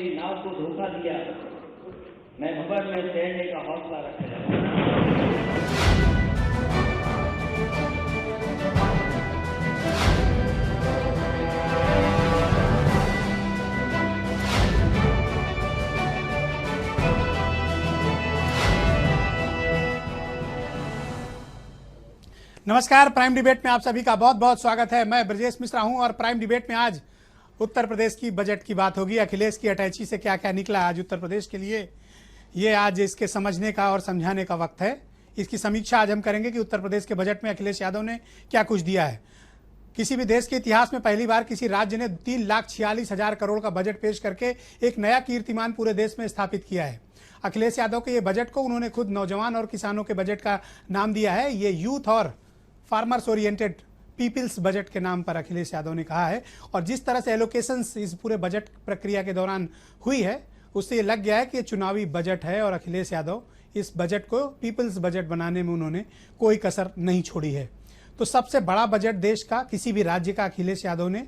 मेरी नाव को धोखा दिया, मैं भंवर में तैरने का हौसला रखने लगा। नमस्कार, प्राइम डिबेट में आप सभी का बहुत बहुत स्वागत है। मैं ब्रजेश मिश्रा हूं और प्राइम डिबेट में आज उत्तर प्रदेश की बजट की बात होगी। अखिलेश की अटैची से क्या क्या निकला आज उत्तर प्रदेश के लिए, ये आज इसके समझने का और समझाने का वक्त है। इसकी समीक्षा आज हम करेंगे कि उत्तर प्रदेश के बजट में अखिलेश यादव ने क्या कुछ दिया है। किसी भी देश के इतिहास में पहली बार किसी राज्य ने 3,46,000 करोड़ का बजट पेश करके एक नया कीर्तिमान पूरे देश में स्थापित किया है। अखिलेश यादव के ये बजट को उन्होंने खुद नौजवान और किसानों के बजट का नाम दिया है। ये यूथ और फार्मर्स ओरिएंटेड पीपल्स बजट के नाम पर अखिलेश यादव ने कहा है। और जिस तरह से एलोकेशंस इस पूरे बजट प्रक्रिया के दौरान हुई है, उससे ये लग गया है कि ये चुनावी बजट है और अखिलेश यादव इस बजट को पीपल्स बजट बनाने में उन्होंने कोई कसर नहीं छोड़ी है। तो सबसे बड़ा बजट देश का किसी भी राज्य का अखिलेश यादव ने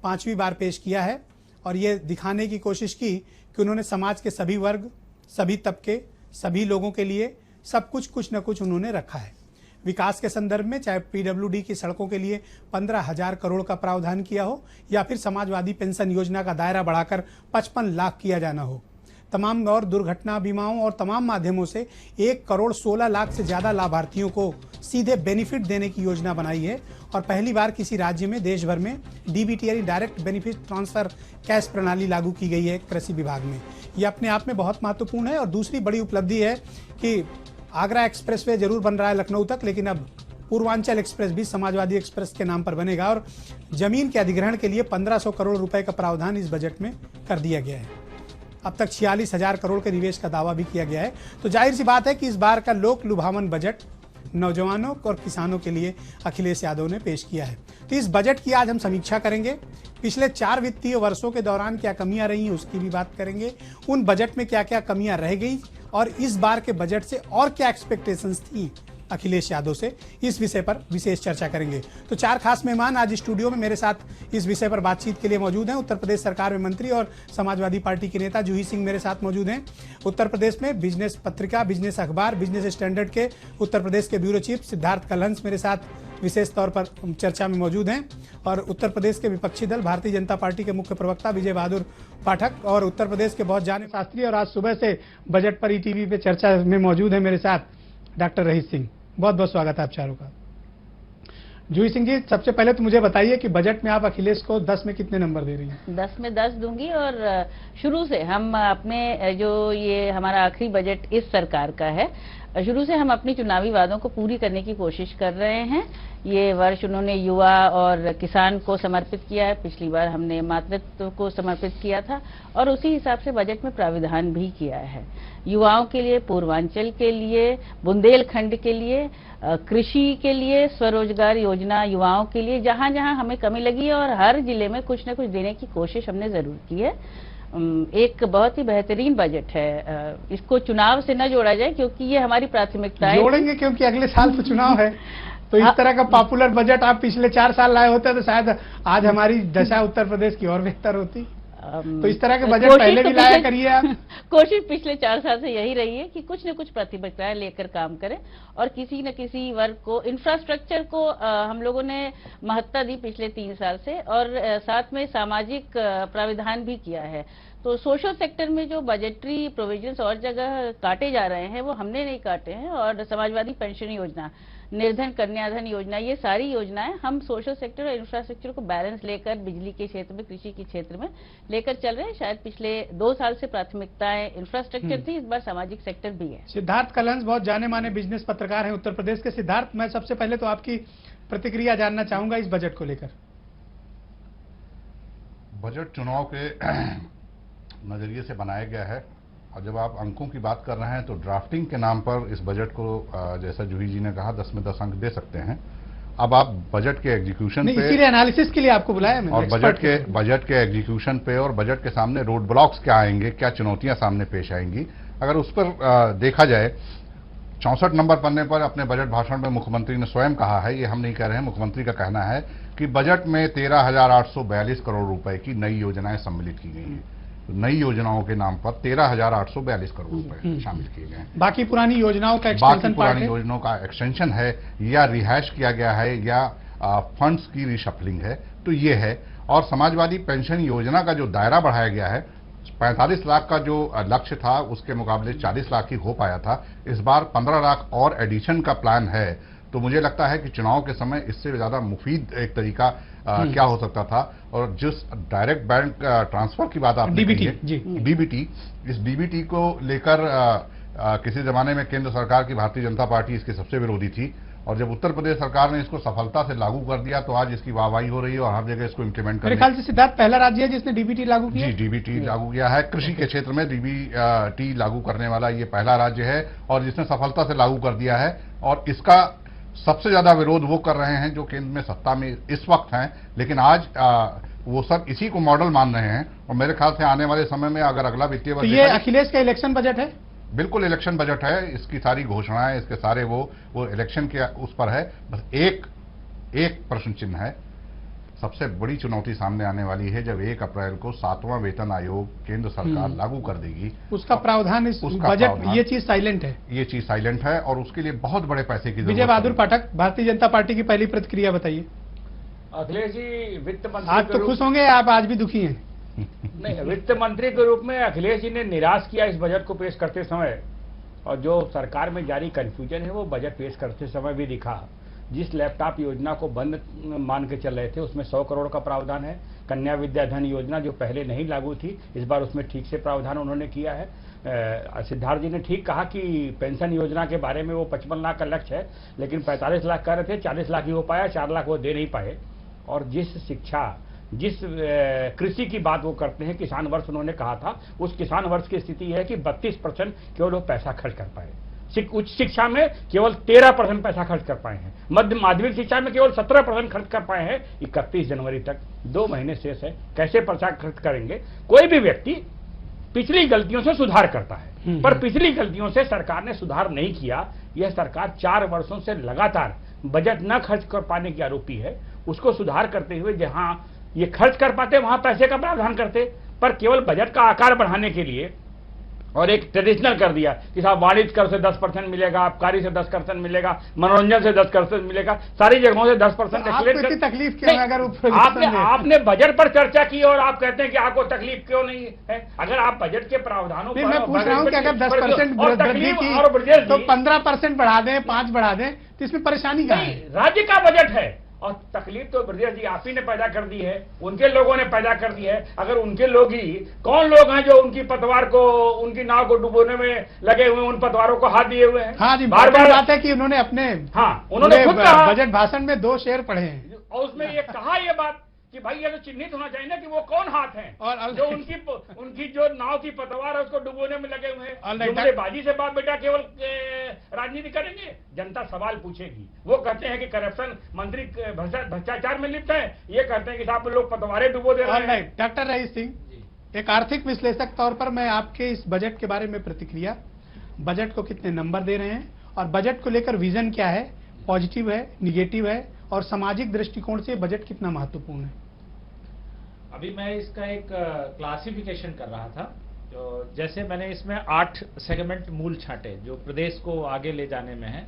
5वीं बार पेश किया है और ये दिखाने की कोशिश की कि उन्होंने समाज के सभी वर्ग, सभी तबके, सभी लोगों के लिए सब कुछ न कुछ उन्होंने रखा है। विकास के संदर्भ में चाहे पीडब्ल्यूडी की सड़कों के लिए 15,000 करोड़ का प्रावधान किया हो या फिर समाजवादी पेंशन योजना का दायरा बढ़ाकर 55 लाख किया जाना हो, तमाम और दुर्घटना बीमाओं और तमाम माध्यमों से 1 करोड़ 16 लाख से ज़्यादा लाभार्थियों को सीधे बेनिफिट देने की योजना बनाई है। और पहली बार किसी राज्य में देश भर में डीबीटी यानी डायरेक्ट बेनिफिट ट्रांसफर कैश प्रणाली लागू की गई है कृषि विभाग में। ये अपने आप में बहुत महत्वपूर्ण है। और दूसरी बड़ी उपलब्धि है कि आगरा एक्सप्रेसवे जरूर बन रहा है लखनऊ तक, लेकिन अब पूर्वांचल एक्सप्रेस भी समाजवादी एक्सप्रेस के नाम पर बनेगा। और जमीन के अधिग्रहण के लिए 1500 करोड़ रुपए का प्रावधान इस बजट में कर दिया गया है। अब तक 46,000 करोड़ के निवेश का दावा भी किया गया है। तो जाहिर सी बात है कि इस बार का लोक लुभावन बजट नौजवानों और किसानों के लिए अखिलेश यादव ने पेश किया है। तो इस बजट की आज हम समीक्षा करेंगे। पिछले 4 वित्तीय वर्षों के दौरान क्या कमियां रही उसकी भी बात करेंगे। उन बजट में क्या क्या कमियां रह गई और इस बार के बजट से और क्या एक्सपेक्टेशंस थी अखिलेश यादव से, इस विषय पर विशेष चर्चा करेंगे। तो 4 खास मेहमान आज स्टूडियो में मेरे साथ इस विषय पर बातचीत के लिए मौजूद हैं। उत्तर प्रदेश सरकार में मंत्री और समाजवादी पार्टी के नेता जूही सिंह मेरे साथ मौजूद हैं। उत्तर प्रदेश में बिजनेस पत्रिका, बिजनेस अखबार, बिजनेस स्टैंडर्ड के उत्तर प्रदेश के ब्यूरो चीफ सिद्धार्थ कलहंस मेरे साथ विशेष तौर पर चर्चा में मौजूद हैं। और उत्तर प्रदेश के विपक्षी दल भारतीय जनता पार्टी के मुख्य प्रवक्ता विजय बहादुर पाठक और उत्तर प्रदेश के बहुत जाने शास्त्री और आज सुबह से बजट पर ईटीवी पे चर्चा में मौजूद है मेरे साथ डॉक्टर रहीस सिंह। बहुत बहुत स्वागत है आप चारों का। जूही सिंह जी, सबसे पहले तो मुझे बताइए कि बजट में आप अखिलेश को 10 में कितने नंबर दे रही हैं? 10 में 10 दूंगी। और शुरू से हम अपने जो ये हमारा आखिरी बजट इस सरकार का है, शुरू से हम अपनी चुनावी वादों को पूरी करने की कोशिश कर रहे हैं। ये वर्ष उन्होंने युवा और किसान को समर्पित किया है, पिछली बार हमने मातृत्व को समर्पित किया था और उसी हिसाब से बजट में प्राविधान भी किया है। युवाओं के लिए, पूर्वांचल के लिए, बुंदेलखंड के लिए, कृषि के लिए, स्वरोजगार योजना युवाओं के लिए, जहां जहां हमें कमी लगी और हर जिले में कुछ न कुछ देने की कोशिश हमने जरूर की है। एक बहुत ही बेहतरीन बजट है। इसको चुनाव से न जोड़ा जाए क्योंकि ये हमारी प्राथमिकता है। जोड़ेंगे क्योंकि अगले साल तो चुनाव है। तो इस तरह का पॉपुलर बजट आप पिछले 4 साल लाए होते तो शायद आज हमारी दशा उत्तर प्रदेश की और बेहतर होती। तो इस तरह के बजट पहले भी लाया करिए आप। कोशिश पिछले 4 साल से यही रही है कि कुछ न कुछ प्राथमिकताएं लेकर काम करें और किसी न किसी वर्ग को, इंफ्रास्ट्रक्चर को हम लोगों ने महत्ता दी पिछले 3 साल से और साथ में सामाजिक प्राविधान भी किया है। तो सोशल सेक्टर में जो बजटरी प्रोविजंस और जगह काटे जा रहे हैं वो हमने नहीं काटे हैं। और समाजवादी पेंशन योजना, निर्धन कन्याधन योजना, ये सारी योजनाएं हम सोशल सेक्टर और इंफ्रास्ट्रक्चर को बैलेंस लेकर बिजली के क्षेत्र में, कृषि के क्षेत्र में लेकर चल रहे हैं। शायद पिछले 2 साल से प्राथमिकताएं इंफ्रास्ट्रक्चर थी, इस बार सामाजिक सेक्टर भी है। सिद्धार्थ कलहंस बहुत जाने माने बिजनेस पत्रकार हैं उत्तर प्रदेश के। सिद्धार्थ, मैं सबसे पहले तो आपकी प्रतिक्रिया जानना चाहूंगा इस बजट को लेकर। बजट चुनाव के नजरिए से बनाया गया है और जब आप अंकों की बात कर रहे हैं तो ड्राफ्टिंग के नाम पर इस बजट को जैसा जूही जी ने कहा 10 में 10 अंक दे सकते हैं। अब आप बजट के एग्जीक्यूशन पे, इसीलिए एनालिसिस के लिए आपको बुलाया मैंने, और बजट के एग्जीक्यूशन पे और बजट के सामने रोड ब्लॉक्स क्या आएंगे, क्या चुनौतियां सामने पेश आएंगी, अगर उस पर देखा जाए 64 नंबर पन्ने पर अपने बजट भाषण में मुख्यमंत्री ने स्वयं कहा है, ये हम नहीं कह रहे हैं, मुख्यमंत्री का कहना है कि बजट में 13,842 करोड़ रुपए की नई योजनाएं सम्मिलित की गई हैं। नई योजनाओं के नाम पर 13,842 करोड़ रुपए शामिल किए गए हैं। बाकी पुरानी योजनाओं का बाकी एक्सटेंशन पुरानी योजनाओं का एक्सटेंशन है या रिहाइश किया गया है या फंड्स की रिशफलिंग है, तो ये है। और समाजवादी पेंशन योजना का जो दायरा बढ़ाया गया है, 45 लाख का जो लक्ष्य था उसके मुकाबले 40 लाख ही हो पाया था। इस बार 15 लाख और एडिशन का प्लान है। तो मुझे लगता है कि चुनाव के समय इससे ज्यादा मुफीद एक तरीका क्या हो सकता था। और जिस डायरेक्ट बैंक ट्रांसफर की बात आपने कही है, डीबीटी, इस डीबीटी को लेकर किसी जमाने में केंद्र सरकार की भारतीय जनता पार्टी इसकी सबसे विरोधी थी, और जब उत्तर प्रदेश सरकार ने इसको सफलता से लागू कर दिया तो आज इसकी वाहवाही हो रही है और हर जगह इसको इम्प्लीमेंट मेरे ख्याल से सिद्धार्थ पहला राज्य है जिसने डीबीटी लागू किया। जी, डीबीटी लागू किया है। कृषि के क्षेत्र में डीबीटी लागू करने वाला ये पहला राज्य है और जिसने सफलता से लागू कर दिया है। और इसका सबसे ज्यादा विरोध वो कर रहे हैं जो केंद्र में सत्ता में इस वक्त हैं, लेकिन आज वो सब इसी को मॉडल मान रहे हैं। और मेरे ख्याल से आने वाले समय में अगर अगला वित्तीय वर्ष, तो ये अखिलेश का इलेक्शन बजट है। बिल्कुल इलेक्शन बजट है। इसकी सारी घोषणाएं, इसके सारे वो इलेक्शन के उस पर है। बस एक प्रश्न चिन्ह है। सबसे बड़ी चुनौती सामने आने वाली है जब 1 अप्रैल को 7वां वेतन आयोग केंद्र सरकार लागू कर देगी। उसका प्रावधान इस बजट, ये चीज साइलेंट है। ये चीज साइलेंट है और उसके लिए बहुत बड़े पैसे की जरूरत है। विजय बहादुर पाठक, भारतीय जनता पार्टी की पहली प्रतिक्रिया बताइए। अखिलेश जी वित्त मंत्री आज तो खुश होंगे, आप आज भी दुखी हैं। नहीं, वित्त मंत्री के रूप में अखिलेश जी ने निराश किया इस बजट को पेश करते समय। और जो सरकार में जारी कंफ्यूजन है वो बजट पेश करते समय भी दिखा। जिस लैपटॉप योजना को बंद मान के चल रहे थे उसमें 100 करोड़ का प्रावधान है। कन्या विद्या धन योजना जो पहले नहीं लागू थी, इस बार उसमें ठीक से प्रावधान उन्होंने किया है। सिद्धार्थ जी ने ठीक कहा कि पेंशन योजना के बारे में वो 55 लाख का लक्ष्य है, लेकिन 45 लाख कह रहे थे, 40 लाख ही हो पाया, 4 लाख वो दे नहीं पाए। और जिस शिक्षा, जिस कृषि की बात वो करते हैं, किसान वर्ष उन्होंने कहा था, उस किसान वर्ष की स्थिति है कि 32% केवल वो पैसा खर्च कर पाए। उच्च शिक्षा में केवल 13% पैसा खर्च कर पाए हैं। मध्य माध्यमिक शिक्षा में केवल 17% खर्च कर पाए हैं। 31 जनवरी तक 2 महीने शेष है, कैसे पैसा खर्च करेंगे। कोई भी व्यक्ति पिछली गलतियों से सुधार करता है, पर पिछली गलतियों से सरकार ने सुधार नहीं किया। यह सरकार 4 वर्षों से लगातार बजट न खर्च कर पाने की आरोपी है। उसको सुधार करते हुए जहां ये खर्च कर पाते वहां पैसे का प्रावधान करते, पर केवल बजट का आकार बढ़ाने के लिए और एक ट्रेडिशनल कर दिया कि साहब वाणिज्य कर से 10% मिलेगा, आबकारी से 10% मिलेगा, मनोरंजन से 10% मिलेगा, सारी जगहों से 10% तकलीफ क्यों है? अगर आपने बजट पर चर्चा की और आप कहते हैं कि आपको तकलीफ क्यों नहीं है। अगर आप बजट के प्रावधानों पर, मैं पूछ रहा हूं कि अगर 10% वृद्धि की तो 15% बढ़ा दें, 5 बढ़ा दें, तो इसमें परेशानी क्या है? राज्य का बजट है और तकलीफ तो ब्रजेश जी आप ही ने पैदा कर दी है, उनके लोगों ने पैदा कर दी है। अगर उनके लोग ही, कौन लोग हैं जो उनकी पतवार को, उनकी नाव को डुबोने में लगे हुए, उन पतवारों को हाथ दिए हुए हैं। हाँ जी, बार बात है कि उन्होंने अपने उन्होंने खुद कहा बजट भाषण में 2 शेर पढ़े हैं और उसमें ये कहा ये बात कि भाई ये तो चिन्हित होना चाहिए ना कि वो कौन हाथ हैं और जो उनकी जो नाव की पतवार है उसको डुबोने में लगे हुए हैं। बाजी से बाप बेटा केवल राजनीति करेंगे, जनता सवाल पूछेगी। वो कहते हैं कि करप्शन मंत्री भ्रष्टाचार में लिप्त है, ये कहते हैं कि साहब लोग पतवारे डुबो दे रहे हैं। डॉक्टर रईस सिंह, एक आर्थिक विश्लेषक तौर पर मैं आपके इस बजट के बारे में प्रतिक्रिया, बजट को कितने नंबर दे रहे हैं और बजट को लेकर विजन क्या है, पॉजिटिव है, निगेटिव है, और सामाजिक दृष्टिकोण से बजट कितना महत्वपूर्ण है? अभी मैं इसका एक क्लासिफिकेशन कर रहा था। तो जैसे मैंने इसमें 8 सेगमेंट मूल छांटे जो प्रदेश को आगे ले जाने में है।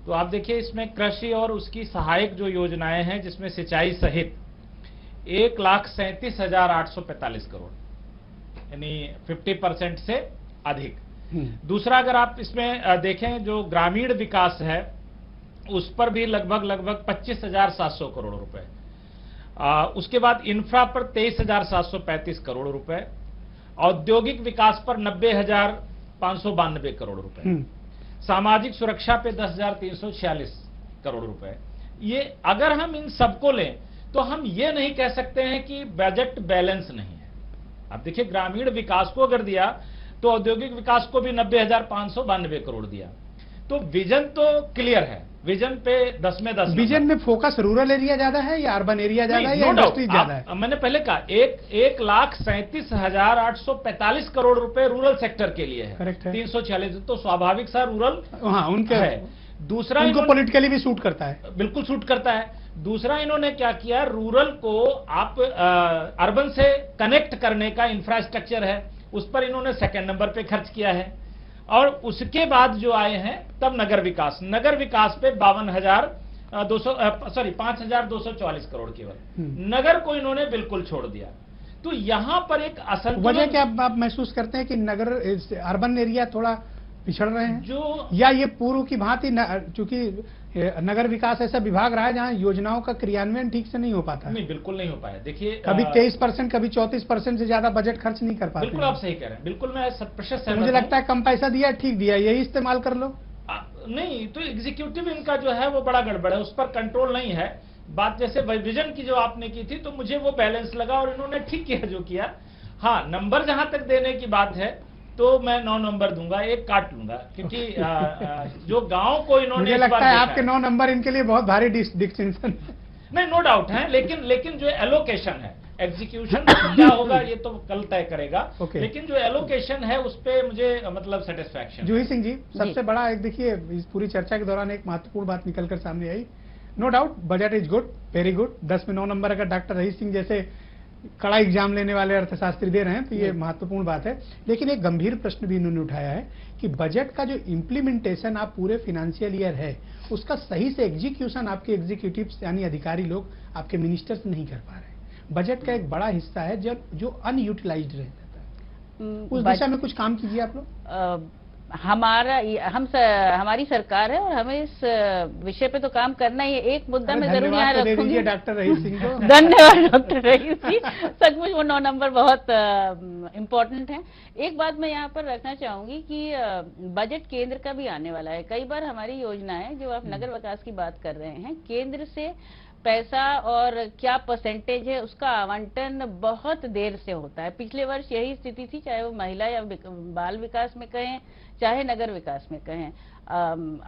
तो आप देखिए इसमें कृषि और उसकी सहायक जो योजनाएं हैं, जिसमें सिंचाई सहित 1,37,845 करोड़, यानी 50% से अधिक। दूसरा, अगर आप इसमें देखें जो ग्रामीण विकास है उस पर भी लगभग 25,700 करोड़ रुपए। उसके बाद इंफ्रा पर 23,735 करोड़ रुपए, औद्योगिक विकास पर 90,592 करोड़ रुपए, सामाजिक सुरक्षा पे 10,346 करोड़ रुपए। ये अगर हम इन सबको लें तो हम ये नहीं कह सकते हैं कि बजट बैलेंस नहीं है। अब देखिए ग्रामीण विकास को अगर दिया तो औद्योगिक विकास को भी 90,592 करोड़ दिया। तो विजन तो क्लियर है, विजन पे 10 में 10। विजन में फोकस रूरल एरिया ज्यादा है या अर्बन एरिया ज्यादा है या इंडस्ट्री ज्यादा है? मैंने पहले कहा 1,37,845 करोड़ रुपए रूरल सेक्टर के लिए है। करेक्ट है। 346 तो स्वाभाविक सा रूरल उनके है। दूसरा उनको पॉलिटिकली भी सूट करता है, बिल्कुल सूट करता है। दूसरा इन्होंने क्या किया, रूरल को आप अर्बन से कनेक्ट करने का इंफ्रास्ट्रक्चर है, उस पर इन्होंने सेकंड नंबर पे खर्च किया है। और उसके बाद जो आए हैं तब नगर विकास पे 5,244 करोड़ केवल नगर को इन्होंने बिल्कुल छोड़ दिया। तो यहां पर एक वजह क्या आप महसूस करते हैं कि नगर अर्बन एरिया थोड़ा पिछड़ रहे हैं जो, या ये पूर्व की भांति चूंकि नगर विकास ऐसा विभाग रहा है जहां योजनाओं का क्रियान्वयन ठीक से नहीं हो पाता? नहीं, बिल्कुल नहीं हो पाया। देखिए, कभी 23%, कभी 34% से ज्यादा बजट खर्च नहीं कर पाते। बिल्कुल आप सही कह रहे हैं, बिल्कुल मैं 100% सहमत हूं। मुझे लगता है कम पैसा दिया, ठीक दिया, यही इस्तेमाल कर लो। नहीं, तो एग्जीक्यूटिव इनका जो है वो बड़ा गड़बड़ है, उस पर कंट्रोल नहीं है। बात जैसे विजन की जो आपने की थी, तो मुझे वो बैलेंस लगा और इन्होंने ठीक किया जो किया। हाँ, नंबर जहां तक देने की बात है तो मैं 9 नंबर दूंगा, 1 काट लूंगा, क्योंकि जो गांव को इन्होंने, मुझे लगता है आपके 9 नंबर इनके लिए बहुत भारी डिस्टिंक्शन नहीं, नो डाउट है, लेकिन जो एलोकेशन है, एग्जीक्यूशन क्या होगा ये तो कल तय करेगा। लेकिन जो एलोकेशन है उस पे मुझे मतलब सेटिस्फैक्शन। जूही सिंह जी, सबसे बड़ा एक देखिए, इस पूरी चर्चा के दौरान एक महत्वपूर्ण बात निकलकर सामने आई। No doubt budget is good, very good. 10 में 9 नंबर अगर डॉक्टर रहीस सिंह जैसे कड़ा एग्जाम लेने वाले अर्थशास्त्री दे रहे हैं तो ये महत्वपूर्ण बात है। लेकिन एक गंभीर प्रश्न भी इन्होंने उठाया है कि बजट का जो इम्प्लीमेंटेशन आप पूरे फाइनेंशियल ईयर है उसका सही से एग्जीक्यूशन आपके एग्जीक्यूटिव्स यानी अधिकारी लोग, आपके मिनिस्टर्स नहीं कर पा रहे। बजट का एक बड़ा हिस्सा है जो अनयूटिलाइज्ड रह जाता है, उस दिशा में कुछ काम कीजिए आप लोग। हमारी सरकार है और हमें इस विषय पे तो काम करना ही है। एक मुद्दा मैं जरूर यहाँ रखूंगी। डॉक्टर रहीस सिंह को धन्यवाद डॉक्टर रहीस जी, सचमुच वो 9 नंबर बहुत इम्पोर्टेंट है। एक बात मैं यहाँ पर रखना चाहूंगी कि बजट केंद्र का भी आने वाला है। कई बार हमारी योजनाएं, जो आप नगर विकास की बात कर रहे हैं, केंद्र से पैसा और क्या परसेंटेज है उसका आवंटन बहुत देर से होता है। पिछले वर्ष यही स्थिति थी, चाहे वो महिला या बाल विकास में कहें, चाहे नगर विकास में कहें।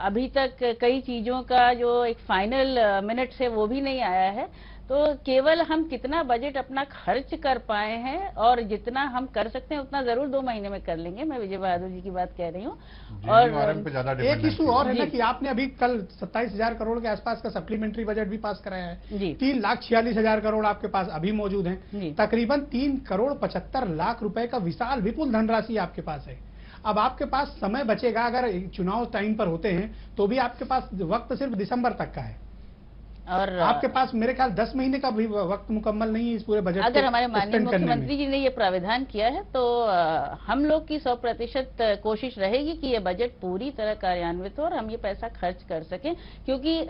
अभी तक कई चीजों का जो एक फाइनल मिनट्स है वो भी नहीं आया है। तो केवल हम कितना बजट अपना खर्च कर पाए हैं और जितना हम कर सकते हैं उतना जरूर 2 महीने में कर लेंगे। मैं विजय बहादुर जी की बात कह रही हूँ। और एक इशू और है ना कि आपने अभी कल 27,000 करोड़ के आसपास का सप्लीमेंट्री बजट भी पास कराया है। 3,46,000 करोड़ आपके पास अभी मौजूद है। तकरीबन 3,75,00,000 रुपए का विशाल विपुल धनराशि आपके पास है। अब आपके पास समय बचेगा, अगर चुनाव टाइम पर होते हैं तो भी आपके पास वक्त सिर्फ दिसंबर तक का है और आपके पास मेरे ख्याल 10 महीने का भी वक्त मुकम्मल नहीं है इस पूरे बजट। अगर हमारे माननीय मुख्यमंत्री जी ने ये प्राविधान किया है तो हम लोग की 100% कोशिश रहेगी कि ये बजट पूरी तरह कार्यान्वित हो और हम ये पैसा खर्च कर सकें। क्योंकि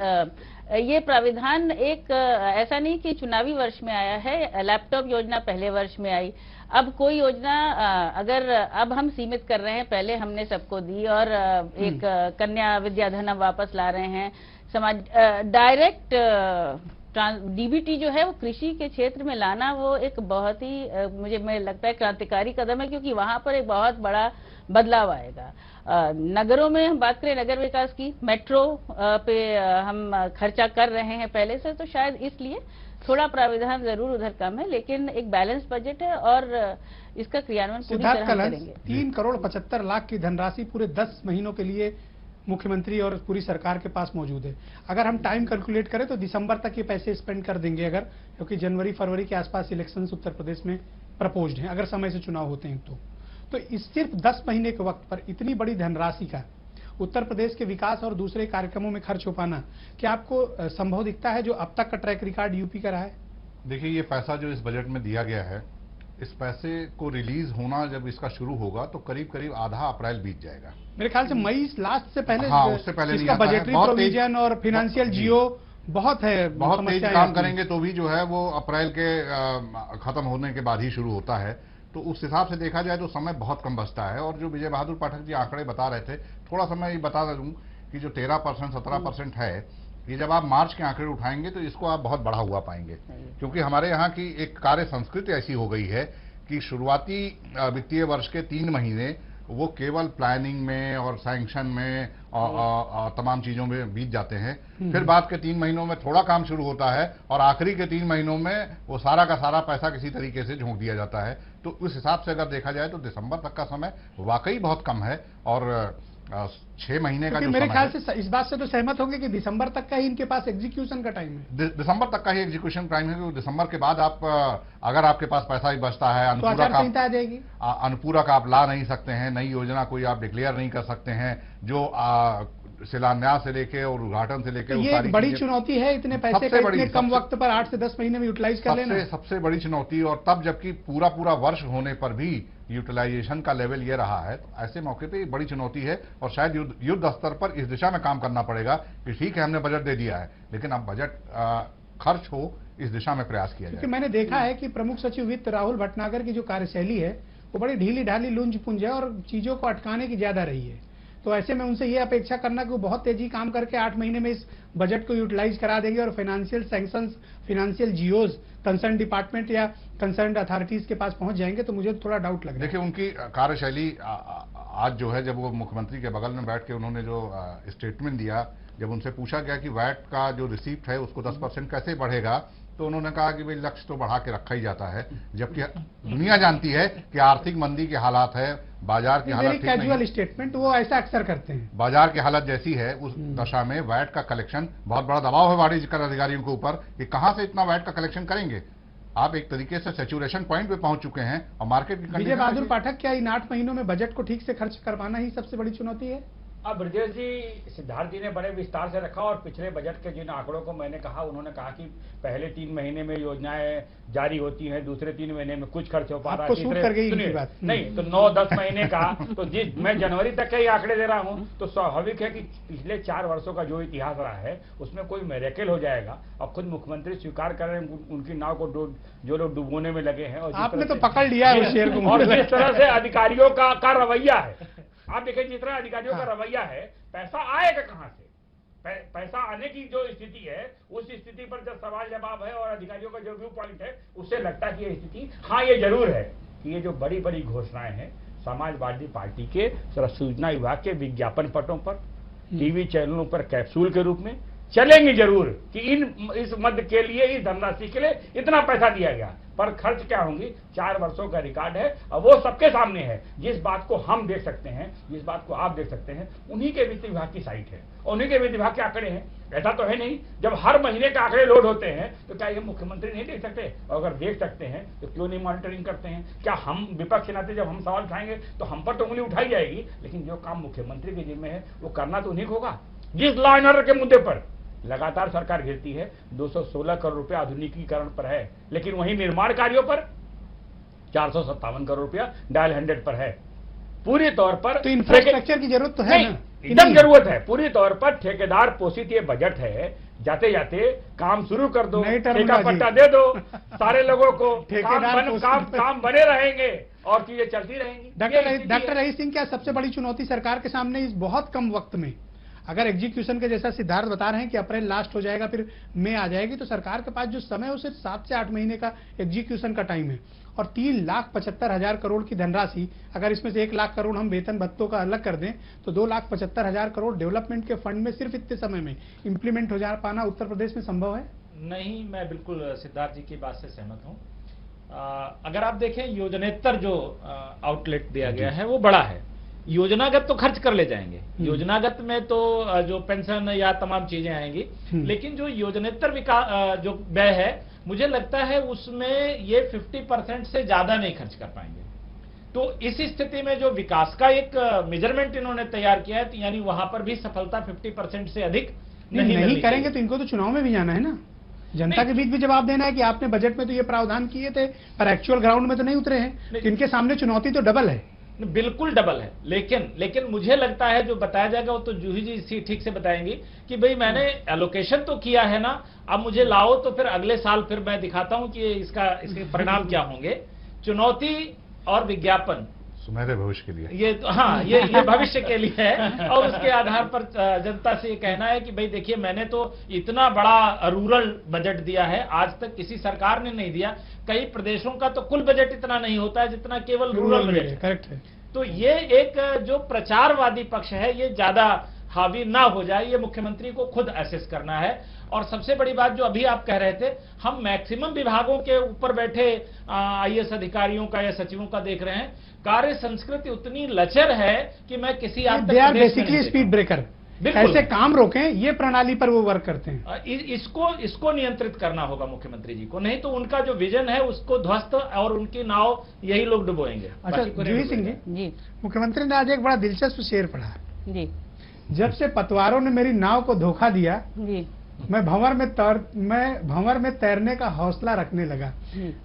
ये प्राविधान एक ऐसा नहीं कि चुनावी वर्ष में आया है। लैपटॉप योजना पहले वर्ष में आई। अब कोई योजना अगर अब हम सीमित कर रहे हैं, पहले हमने सबको दी और एक कन्या विद्याधन अब वापस ला रहे हैं। समाज डायरेक्ट डीबीटी जो है वो कृषि के क्षेत्र में लाना वो एक बहुत ही मुझे लगता है क्रांतिकारी कदम है, क्योंकि वहां पर एक बहुत बड़ा बदलाव आएगा। नगरों में हम बात करें नगर विकास की, मेट्रो पे हम खर्चा कर रहे हैं पहले से, तो शायद इसलिए थोड़ा प्राविधान जरूर उधर कम है, लेकिन एक बैलेंस बजट है और इसका क्रियान्वयन पूरी तरह करेंगे। 3,75,00,000 की धनराशि पूरे 10 महीनों के लिए मुख्यमंत्री और पूरी सरकार के पास मौजूद है। अगर हम टाइम कैलकुलेट करें तो दिसंबर तक ये पैसे स्पेंड कर देंगे, अगर क्योंकि जनवरी फरवरी के आसपास इलेक्शंस उत्तर प्रदेश में प्रपोज्ड हैं, अगर समय से चुनाव होते हैं तो इस सिर्फ 10 महीने के वक्त पर इतनी बड़ी धनराशि का उत्तर प्रदेश के विकास और दूसरे कार्यक्रमों में खर्च हो पाना क्या आपको संभव दिखता है, जो अब तक का ट्रैक रिकॉर्ड यूपी का रहा है? देखिए, ये पैसा जो इस बजट में दिया गया है, इस पैसे को रिलीज होना जब इसका शुरू होगा तो करीब करीब आधा अप्रैल बीत जाएगा मेरे ख्याल से। मई लास्ट से पहले, हाँ, उससे पहले इसका बजटरी प्रोविजन और फाइनेंशियल जियो बहुत है, बहुत तेज काम करेंगे तो भी जो है वो अप्रैल के खत्म होने के बाद ही शुरू होता है। तो उस हिसाब से देखा जाए तो समय बहुत कम बचता है। और जो विजय बहादुर पाठक जी आंकड़े बता रहे थे, थोड़ा सा मैं ये बता दूं कि जो 13% 17% है, ये जब आप मार्च के आंकड़े उठाएंगे तो इसको आप बहुत बढ़ा हुआ पाएंगे, क्योंकि हमारे यहाँ की एक कार्य संस्कृति ऐसी हो गई है कि शुरुआती वित्तीय वर्ष के 3 महीने वो केवल प्लानिंग में और सैंक्शन में और तमाम चीजों में बीत जाते हैं। फिर बाद के 3 महीनों में थोड़ा काम शुरू होता है और आखिरी के 3 महीनों में वो सारा का सारा पैसा किसी तरीके से झोंक दिया जाता है। तो उस हिसाब से अगर देखा जाए तो दिसंबर तक का समय वाकई बहुत कम है और 6 महीने का जो मेरे समय ख्याल है, से इस बात से तो सहमत होंगे कि दिसंबर तक का ही इनके पास एग्जीक्यूशन का टाइम है। दिसंबर तक का ही एग्जीक्यूशन टाइम है, क्योंकि दिसंबर के बाद आप अगर आपके पास पैसा ही बचता है, तो आचार संहिता आ जाएगी, अनुपूरक आप ला नहीं सकते हैं, नई योजना कोई आप डिक्लेयर नहीं कर सकते हैं, जो शिलान्यास से लेके और उद्घाटन से लेके तो ये एक बड़ी चुनौती है। इतने पैसे का इतने कम वक्त पर 8 से 10 महीने में यूटिलाइज कर लेना सबसे बड़ी चुनौती, और तब जबकि पूरा वर्ष होने पर भी यूटिलाइजेशन का लेवल ये रहा है, तो ऐसे मौके पे ये बड़ी चुनौती है। और शायद युद्ध स्तर पर इस दिशा में काम करना पड़ेगा कि ठीक है हमने बजट दे दिया है, लेकिन अब बजट खर्च हो इस दिशा में प्रयास किया जाए। क्योंकि मैंने देखा है कि प्रमुख सचिव वित्त राहुल भटनागर की जो कार्यशैली है वो बड़ी ढीली ढाली लुंज पुंज है और चीजों को अटकाने की ज्यादा रही है। तो ऐसे में उनसे ये अपेक्षा करना कि वो बहुत तेजी काम करके 8 महीने में इस बजट को यूटिलाइज करा देंगे और financial sanctions, financial GOs concern department या कंसर्न अथॉरिटीज के पास पहुंच जाएंगे, तो मुझे थोड़ा डाउट लग रहा है। देखिए, उनकी कार्यशैली आज जो है, जब वो मुख्यमंत्री के बगल में बैठ के उन्होंने जो स्टेटमेंट दिया, जब उनसे पूछा गया कि वैट का जो रिसीप्ट है उसको 10% कैसे बढ़ेगा, तो उन्होंने कहा कि भाई लक्ष्य तो बढ़ा के रखा ही जाता है, जबकि दुनिया जानती है कि आर्थिक मंदी के हालात है, बाजार की हालत ठीक नहीं है। कैजुअल स्टेटमेंट, वो ऐसा अक्सर करते हैं। बाजार की हालत जैसी है उस दशा में वैट का कलेक्शन, बहुत बड़ा दबाव है वाणिज्य कर अधिकारियों के ऊपर कि कहां से इतना वैट का कलेक्शन करेंगे। आप एक तरीके से सैचुरेशन पॉइंट पे पहुंच चुके हैं और मार्केट की विजय बहादुर पाठक, क्या इन 8 महीनों में बजट को ठीक से खर्च कर पाना ही सबसे बड़ी चुनौती है? अब ब्रजेश जी, सिद्धार्थ जी ने बड़े विस्तार से रखा और पिछले बजट के जिन आंकड़ों को मैंने कहा, उन्होंने कहा कि पहले 3 महीने में योजनाएं जारी होती हैं, दूसरे 3 महीने में कुछ खर्च हो पा रहा है, नहीं तो 9-10 महीने का, तो जिस मैं जनवरी तक के ही आंकड़े दे रहा हूं, तो स्वाभाविक है कि पिछले 4 वर्षों का जो इतिहास रहा है उसमें कोई मिरेकल हो जाएगा। और खुद मुख्यमंत्री स्वीकार कर रहे हैं उनकी नाव को जो लोग डुबोने में लगे हैं, और आपने तो पकड़ लिया है उस शेर को। और जिस तरह से अधिकारियों का रवैया है, आप देखिए जिस तरह अधिकारियों का रवैया है, पैसा आएगा कहां से? पैसा आने की जो स्थिति है, उस स्थिति पर जब सवाल जवाब है और अधिकारियों का जो व्यू पॉइंट है, उससे लगता है कि ये स्थिति, हाँ ये जरूर है कि ये जो बड़ी बड़ी घोषणाएं हैं समाजवादी पार्टी के सूचना विभाग के विज्ञापन पटों पर, टीवी चैनलों पर कैप्सूल के रूप में चलेंगी जरूर कि इस मद के लिए, इस धनराशि के लिए इतना पैसा दिया गया, पर खर्च क्या होंगी 4 वर्षों का रिकॉर्ड है और वो सबके सामने है। जिस बात को हम देख सकते हैं, जिस बात को आप देख सकते हैं, उन्हीं के वित्त विभाग की साइट है, उन्हीं के वित्त विभाग के आंकड़े हैं। ऐसा तो है नहीं, जब हर महीने के आंकड़े लोड होते हैं तो क्या ये मुख्यमंत्री नहीं देख सकते? और अगर देख सकते हैं तो क्यों नहीं मॉनिटरिंग करते हैं? क्या हम विपक्ष के नाते जब हम सवाल उठाएंगे तो हम पर तो उंगली उठाई जाएगी, लेकिन जो काम मुख्यमंत्री के जिम्मे है वो करना तो उन्हीं को होगा। जिस लॉ एंड ऑर्डर के मुद्दे पर लगातार सरकार गिरती है, 216 करोड़ रुपया आधुनिकीकरण पर है, लेकिन वहीं निर्माण कार्यों पर 457 करोड़ रुपया डायल 100 पर है। पूरी तौर पर तो इंफ्रास्ट्रक्चर की जरूरत तो है ना? एकदम जरूरत है। पूरी तौर पर ठेकेदार पोषित ये बजट है, जाते जाते काम शुरू कर दो, ठेका पट्टा दे दो सारे लोगों को, काम बने रहेंगे और चीजें चलती रहेंगी। डॉक्टर रहीस सिंह, क्या सबसे बड़ी चुनौती सरकार के सामने इस बहुत कम वक्त में, अगर एग्जीक्यूशन के जैसा सिद्धार्थ बता रहे हैं कि अप्रैल लास्ट हो जाएगा फिर मई आ जाएगी, तो सरकार के पास जो समय है वो सिर्फ 7 से 8 महीने का एग्जीक्यूशन का टाइम है और 3,75,000 करोड़ की धनराशि, अगर इसमें से 1 लाख करोड़ हम वेतन भत्तों का अलग कर दें तो 2,75,000 करोड़ डेवलपमेंट के फंड में सिर्फ इतने समय में इंप्लीमेंट हो जा पाना उत्तर प्रदेश में संभव है? नहीं, मैं बिल्कुल सिद्धार्थ जी की बात से सहमत हूँ। अगर आप देखें, योजनेतर जो आउटलेट दिया गया है वो बड़ा है। योजनागत तो खर्च कर ले जाएंगे, योजनागत में तो जो पेंशन या तमाम चीजें आएंगी, लेकिन जो योजनेतर विकास जो व्यय है, मुझे लगता है उसमें ये 50% से ज्यादा नहीं खर्च कर पाएंगे। तो इस स्थिति में जो विकास का एक मेजरमेंट इन्होंने तैयार किया है, यानी वहां पर भी सफलता 50% से अधिक नहीं करेंगे तो इनको तो चुनाव में भी जाना है ना, जनता के बीच भी जवाब देना है कि आपने बजट में तो ये प्रावधान किए थे पर एक्चुअल ग्राउंड में तो नहीं उतरे हैं। इनके सामने चुनौती तो डबल है। बिल्कुल डबल है, लेकिन मुझे लगता है जो बताया जाएगा वो तो जूही जी ठीक से बताएंगी कि भाई मैंने एलोकेशन तो किया है ना, अब मुझे लाओ तो फिर अगले साल फिर मैं दिखाता हूं कि इसके परिणाम क्या होंगे। चुनौती और विज्ञापन सुनहरे भविष्य के लिए, ये तो हाँ, ये भविष्य के लिए है और उसके आधार पर जनता से ये कहना है कि भाई देखिए, मैंने तो इतना बड़ा रूरल बजट दिया है, आज तक किसी सरकार ने नहीं दिया। कई प्रदेशों का तो कुल बजट इतना नहीं होता है जितना केवल रूरल बजट है। करेक्ट है। तो ये एक जो प्रचारवादी पक्ष है, ये ज्यादा हावी ना हो जाए, ये मुख्यमंत्री को खुद असेस करना है। और सबसे बड़ी बात जो अभी आप कह रहे थे, हम मैक्सिमम विभागों के ऊपर बैठे आईएएस अधिकारियों का या सचिवों का देख रहे हैं, कार्य संस्कृति उतनी लचर है कि मैं किसी आज तक दे आर प्रदेश में बेसिकली नहीं स्पीड ब्रेकर, बिल्कुल। ऐसे काम रोकें, ये प्रणाली पर वो वर्क करते हैं। इसको नियंत्रित करना होगा मुख्यमंत्री जी को, नहीं तो उनका जो विजन है उसको ध्वस्त और उनकी नाव यही लोग डुबोएंगे। अच्छा जूही सिंह जी, जी मुख्यमंत्री ने आज एक बड़ा दिलचस्प शेर पढ़ा, जी जब से पतवारों ने मेरी नाव को धोखा दिया, जी मैं भंवर में तैरने का हौसला रखने लगा।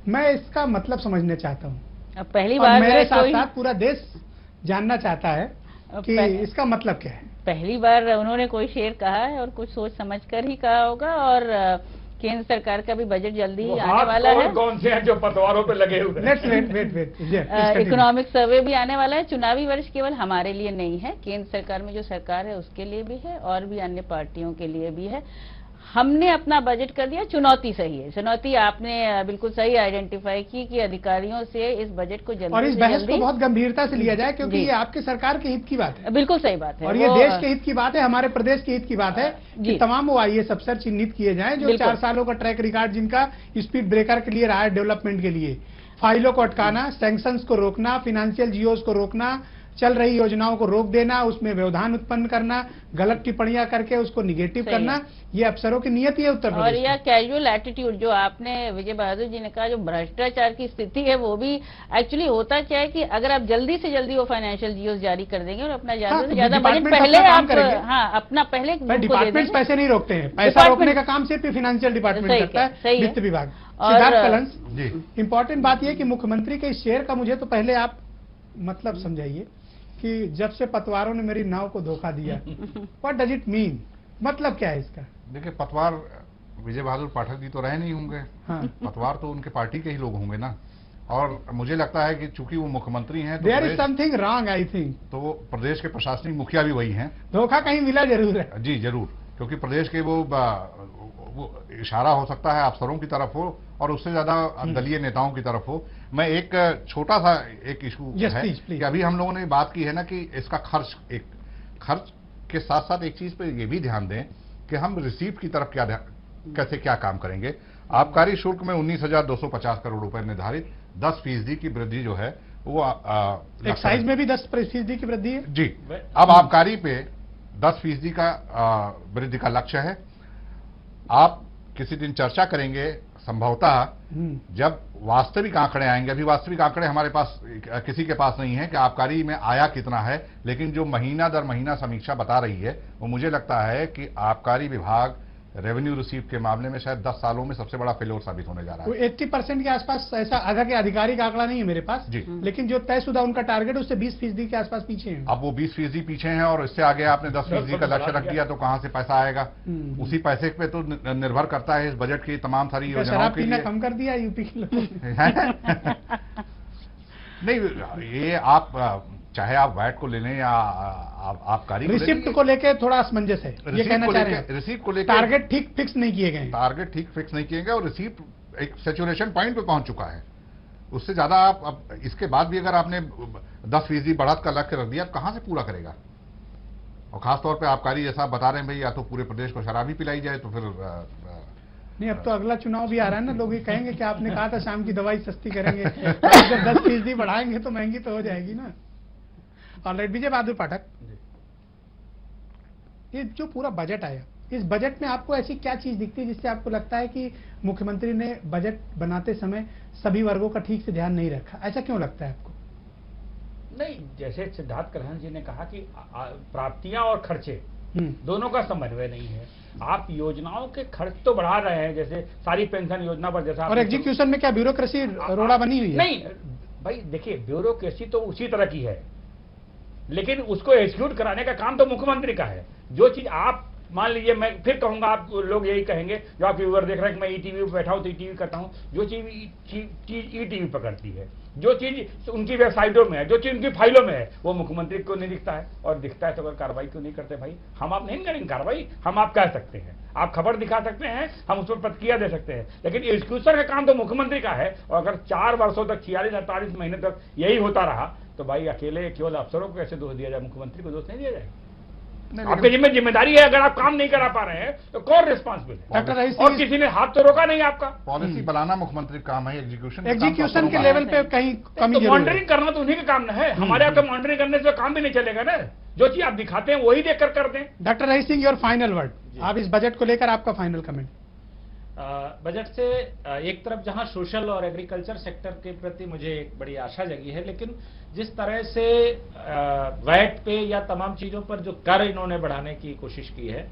मैं इसका मतलब समझने चाहता हूँ, अब पहली और बार मेरे साथ कोई साथ पूरा देश जानना चाहता है कि इसका मतलब क्या है। पहली बार उन्होंने कोई शेर कहा है और कुछ सोच समझकर ही कहा होगा। और केंद्र सरकार का भी बजट जल्दी ही आने वाला है। कौन से हैं जो पतवारों पे लगे हुए हैं? लेट्स वेट इकोनॉमिक सर्वे भी आने वाला है। चुनावी वर्ष केवल हमारे लिए नहीं है, केंद्र सरकार में जो सरकार है उसके लिए भी है और भी अन्य पार्टियों के लिए भी है। हमने अपना बजट कर दिया, चुनौती सही है, चुनौती आपने बिल्कुल सही आइडेंटिफाई की कि अधिकारियों से इस बजट को जल्दी और इस से बहस जल्दी को बहुत गंभीरता से लिया जाए, क्योंकि जी। ये आपके सरकार के हित की बात है बिल्कुल सही बात है और ये वो, देश के हित की बात है, हमारे प्रदेश के हित की बात है जी। कि तमाम वो आईएएस अफसर चिन्हित किए जाएं जो बिल्कुल। 4 सालों का ट्रैक रिकॉर्ड जिनका स्पीड ब्रेकर के लिए रहा है डेवलपमेंट के लिए, फाइलों को अटकाना, सैंक्शंस को रोकना, फाइनेंशियल जीओस को रोकना, चल रही योजनाओं को रोक देना, उसमें व्यवधान उत्पन्न करना, गलत टिप्पणियां करके उसको निगेटिव सही करना, ये अफसरों की नियति है उत्तर और प्रदेश यह की। कैजुअल एटीट्यूड जो आपने विजय बहादुर जी ने कहा, जो भ्रष्टाचार की स्थिति है वो भी एक्चुअली होता क्या है कि अगर आप जल्दी से जल्दी वो फाइनेंशियल जीओस जारी कर देंगे और अपना ज्यादा हाँ, से तो ज्यादा बजट डिपार्टमेंट पहले अपना काम आप करेंगे। अपना पहले भाई ग्रुप को दे डिपार्टमेंट्स देंगे। पैसे नहीं रोकते हैं, पैसा डिपार्टमेंट- रोकने का काम सिर्फ फाइनेंशियल डिपार्टमेंट सही करता है, सही है, है। वित्त विभाग। और- सिद्धार्थ कलंस जी इम्पोर्टेंट बात यह कि मुख्यमंत्री के इस शेर का मुझे तो पहले आप मतलब समझाइए कि जब से पतवारों ने मेरी नाव को धोखा दिया, व्हाट डज इट मीन, मतलब क्या है इसका। देखिए, पतवार विजय बहादुर पाठक जी तो रहे नहीं होंगे, हाँ, पतवार तो उनके पार्टी के ही लोग होंगे ना। और मुझे लगता है कि चूंकि वो मुख्यमंत्री हैं तो there is something wrong I think. तो प्रदेश के प्रशासनिक मुखिया भी वही हैं। धोखा कहीं मिला जरूर है। जी जरूर, क्योंकि प्रदेश के वो इशारा हो सकता है अफसरों की तरफ हो और उससे ज्यादा दलीय नेताओं की तरफ हो। मैं एक छोटा सा एक इशू Yes, है please, please. कि अभी हम लोगों ने बात की है ना कि इसका खर्च के साथ साथ एक चीज पे ये भी ध्यान दें कि हम रिसीप्ट की तरफ कैसे क्या काम करेंगे। आबकारी शुल्क में 19,250 करोड़ रुपए निर्धारित, 10% की वृद्धि जो है वो एक्साइज में भी 10% की वृद्धि है। जी। अब आबकारी पे 10% का वृद्धि का लक्ष्य है। आप किसी दिन चर्चा करेंगे संभवतः जब वास्तविक आंकड़े आएंगे। अभी वास्तविक आंकड़े हमारे पास किसी के पास नहीं है कि आबकारी में आया कितना है, लेकिन जो महीना दर महीना समीक्षा बता रही है वो मुझे लगता है कि आबकारी विभाग रेवेन्यू रिसीप्ट के मामले में शायद 10 सालों में सबसे बड़ा फेल्योर साबित होने जा रहा है। 80% के आसपास, ऐसा आधा के आधिकारिक आंकड़ा नहीं है मेरे पास जी। लेकिन जो तयशुदा उनका टारगेट उससे 20% के आसपास पीछे है। अब वो 20% पीछे हैं और इससे आगे आपने 10% का लक्ष्य रख दिया तो कहाँ से पैसा आएगा। उसी पैसे पे तो निर्भर करता है इस बजट की तमाम सारी योजनाओं शराब के पीना लिए। कम कर दिया यूपी के लोगों ने। नहीं, ये आप चाहे आप वैट को ले लें या आबकारी को ले लें, रिसिप्ट को लेके थोड़ा असमंजस है, ये कहना चाह रहे हैं। रिसीप्ट को लेकर टारगेट ठीक फिक्स नहीं किए गए। टारगेट ठीक फिक्स नहीं किए गए और रिसीप्ट एक सैचुरेशन पॉइंट पे पहुंच चुका है। उससे ज्यादा आप अब इसके बाद भी अगर आपने 10% बढ़त का लक्ष्य रख दिया, आप कहां से पूरा करेगा। और खासतौर पे आबकारी जैसा आप बता रहे हैं भाई, या तो पूरे प्रदेश को शराब ही पिलाई जाए तो फिर नहीं, अब तो अगला चुनाव भी आ रहा है ना, लोग ये कहेंगे कि आपने कहा था शाम की दवाई सस्ती करेंगे, जब 10% बढ़ाएंगे तो महंगी तो हो जाएगी ना। ऑलराइट, विजय बहादुर पाठक, ये जो पूरा बजट आया, इस बजट में आपको ऐसी क्या चीज दिखती है जिससे आपको लगता है कि मुख्यमंत्री ने बजट बनाते समय सभी वर्गों का ठीक से ध्यान नहीं रखा, ऐसा क्यों लगता है आपको। नहीं, जैसे सिद्धार्थ कलहन जी ने कहा कि प्राप्तियां और खर्चे दोनों का समन्वय नहीं है। आप योजनाओं के खर्च तो बढ़ा रहे हैं, जैसे सारी पेंशन योजना पर जैसा और एग्जीक्यूशन में क्या ब्यूरोक्रेसी रोड़ा बनी हुई है। नहीं भाई, देखिए ब्यूरोक्रेसी तो उसी तरह की है, लेकिन उसको एग्जीक्यूट कराने का काम तो मुख्यमंत्री का है। जो चीज आप मान लीजिए, मैं फिर कहूंगा, आप लोग यही कहेंगे जो आप व्यूअर देख रहे हैं कि मैं ईटीवी पे बैठा हूं तो ईटीवी करता हूं, जो चीज ईटीवी पर करती है, जो चीज उनकी वेबसाइटों में है, जो चीज उनकी फाइलों में है, वो मुख्यमंत्री को नहीं दिखता है। और दिखता है तो अगर कार्रवाई क्यों नहीं करते भाई। हम आप नहीं करेंगे कार्रवाई, हम आप कह सकते हैं, आप खबर दिखा सकते हैं, हम उस पर प्रतिक्रिया दे सकते हैं, लेकिन एग्जीक्यूशन का काम तो मुख्यमंत्री का है। और अगर 4 वर्षों तक 46-48 महीने तक यही होता रहा तो भाई अकेले केवल अफसरों को कैसे दोष दिया जाए, मुख्यमंत्री को दोष नहीं दिया जाए। आपके जिम्मे जिम्मेदारी है, अगर आप काम नहीं करा पा रहे हैं तो कौन रिस्पॉन्सिबल है? डॉक्टर रईस और किसी ने हाथ तो रोका नहीं आपका। पॉलिसी बनाना मुख्यमंत्री का काम है, एग्जीक्यूशन के लेवल पे कहीं कमी तो जरूर है। मॉनिटरिंग करना तो उन्हीं का काम ना है, हमारे आपका मॉनिटरिंग करने से काम भी नहीं चलेगा ना। जो चीज आप दिखाते हैं वही देखकर कर दें। Doctor Rais Singh, your final word, आप इस बजट को लेकर आपका फाइनल कमेंट। बजट से एक तरफ जहां सोशल और एग्रीकल्चर सेक्टर के प्रति मुझे एक बड़ी आशा जगी है, लेकिन जिस तरह से वैट पे या तमाम चीजों पर जो कर इन्होंने बढ़ाने की कोशिश की है,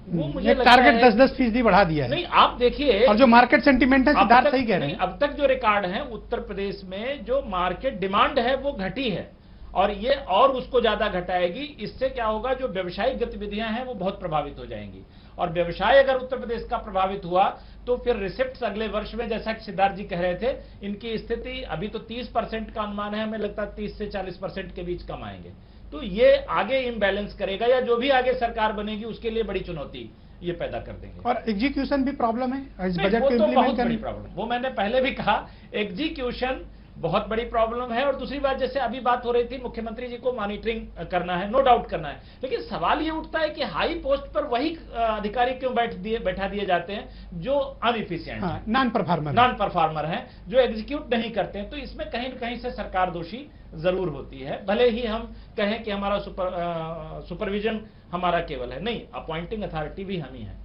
वो मुझे लगता टारगेट है 10-10% बढ़ा दिया है। नहीं, आप देखिए, और जो मार्केट सेंटीमेंट है, अब सिद्धार्थ तक- सही कह रहे नहीं, हैं। अब तक जो रिकॉर्ड है उत्तर प्रदेश में जो मार्केट डिमांड है वो घटी है, और ये और उसको ज्यादा घटाएगी। इससे क्या होगा, जो व्यवसायिक गतिविधियां हैं वो बहुत प्रभावित हो जाएंगी, और व्यवसाय अगर उत्तर प्रदेश का प्रभावित हुआ तो फिर रिसिप्ट्स अगले वर्ष में, जैसा कि सिद्धार्थ जी कह रहे थे, इनकी स्थिति अभी तो 30% का अनुमान है, हमें लगता है 30 से 40% के बीच कम आएंगे। तो ये आगे इम्बैलेंस करेगा, या जो भी आगे सरकार बनेगी उसके लिए बड़ी चुनौती ये पैदा कर देंगे। और एग्जीक्यूशन भी प्रॉब्लम है इस नहीं, बजट वो को तो इम्प्लीमेंट बहुत बड़ी करने। प्रॉब्लम, वो मैंने पहले भी कहा, एग्जीक्यूशन बहुत बड़ी प्रॉब्लम है। और दूसरी बात, जैसे अभी बात हो रही थी, मुख्यमंत्री जी को मॉनिटरिंग करना है, नो डाउट करना है, लेकिन सवाल ये उठता है कि हाई पोस्ट पर वही अधिकारी क्यों बैठा दिए जाते हैं जो अनइफिशिएंट हाँ, है, नॉन परफॉर्मर हैं, जो एग्जीक्यूट नहीं करते हैं। तो इसमें कहीं न कहीं से सरकार दोषी जरूर होती है, भले ही हम कहें कि हमारा सुपरविजन हमारा केवल है, नहीं, अपॉइंटिंग अथॉरिटी भी हम ही है।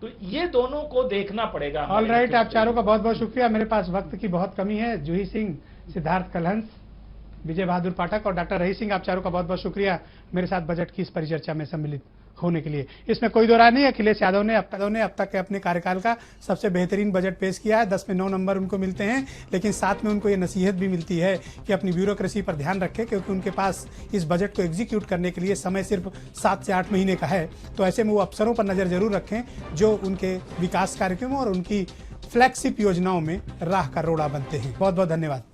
तो ये दोनों को देखना पड़ेगा। ऑल राइट, आप चारों का बहुत बहुत शुक्रिया। मेरे पास वक्त की बहुत कमी है। जूही सिंह, सिद्धार्थ कलहंस, विजय बहादुर पाठक और डॉक्टर रईस सिंह, आप चारों का बहुत बहुत शुक्रिया मेरे साथ बजट की इस परिचर्चा में सम्मिलित होने के लिए। इसमें कोई दो राय नहीं, अखिलेश यादव ने अब तक के अपने कार्यकाल का सबसे बेहतरीन बजट पेश किया है। 10 में 9 नंबर उनको मिलते हैं, लेकिन साथ में उनको ये नसीहत भी मिलती है कि अपनी ब्यूरोक्रेसी पर ध्यान रखें, क्योंकि उनके पास इस बजट को एग्जीक्यूट करने के लिए समय सिर्फ 7 से 8 महीने का है। तो ऐसे में वो अफसरों पर नजर जरूर रखें जो उनके विकास कार्यक्रमों और उनकी फ्लैगशिप योजनाओं में राह का रोड़ा बनते हैं। बहुत बहुत धन्यवाद।